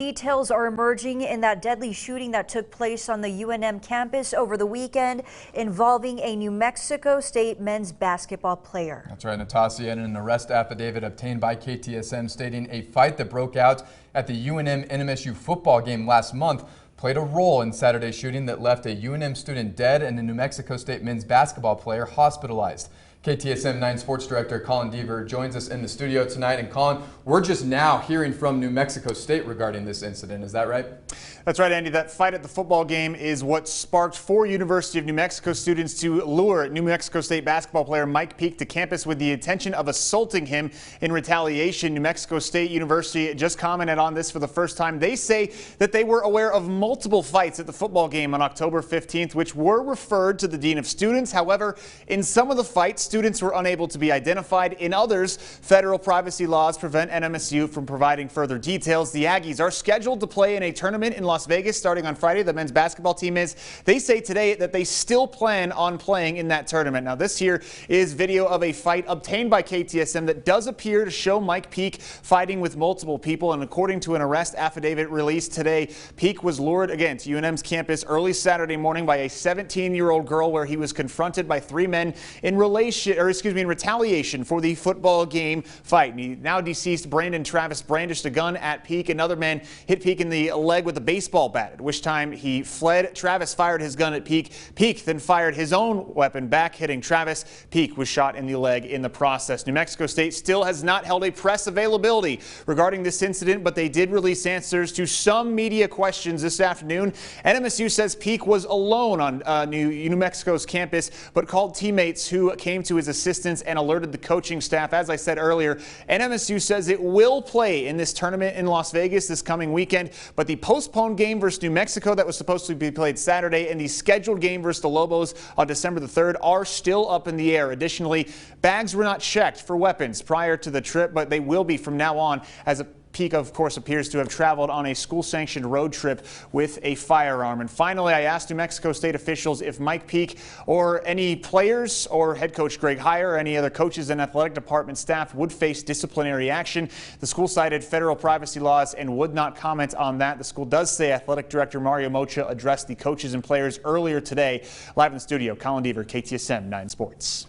Details are emerging in that deadly shooting that took place on the UNM campus over the weekend involving a New Mexico State men's basketball player. That's right, Natasha, and an arrest affidavit obtained by KTSM stating a fight that broke out at the UNM NMSU football game last month played a role in Saturday's shooting that left a UNM student dead and a New Mexico State men's basketball player hospitalized. KTSM 9 Sports Director Colin Deaver joins us in the studio tonight. And Colin, we're just now hearing from New Mexico State regarding this incident. Is that right? That's right, Andy. That fight at the football game is what sparked 4 University of New Mexico students to lure New Mexico State basketball player Mike Peak to campus with the intention of assaulting him in retaliation. New Mexico State University just commented on this for the first time. They say that they were aware of multiple fights at the football game on October 15th, which were referred to the Dean of Students. However, in some of the fights, students were unable to be identified. In others, federal privacy laws prevent NMSU from providing further details. The Aggies are scheduled to play in a tournament in Las Vegas starting on Friday. The men's basketball team is. They say today that they still plan on playing in that tournament. Now, this here is video of a fight obtained by KTSM that does appear to show Mike Peak fighting with multiple people. And according to an arrest affidavit released today, Peak was lured again to UNM's campus early Saturday morning by a 17-year-old girl, where he was confronted by 3 men in retaliation for the football game fight. And now deceased Brandon Travis brandished a gun at Peak. Another man hit Peak in the leg with a baseball bat, at which time he fled. Travis fired his gun at Peak. Peak then fired his own weapon back, hitting Travis. Peak was shot in the leg in the process. New Mexico State still has not held a press availability regarding this incident, but they did release answers to some media questions this afternoon. NMSU says Peak was alone on New Mexico's campus, but called teammates who came to his assistance and alerted the coaching staff. As I said earlier, NMSU says it will play in this tournament in Las Vegas this coming weekend, but the postponed game versus New Mexico that was supposed to be played Saturday and the scheduled game versus the Lobos on December the 3rd are still up in the air. Additionally, bags were not checked for weapons prior to the trip, but they will be from now on, as Peak, of course, appears to have traveled on a school-sanctioned road trip with a firearm. And finally, I asked New Mexico State officials if Mike Peak or any players or head coach Greg Heyer or any other coaches and athletic department staff would face disciplinary action. The school cited federal privacy laws and would not comment on that. The school does say athletic director Mario Mocha addressed the coaches and players earlier today. Live in the studio, Colin Deaver, KTSM 9 Sports.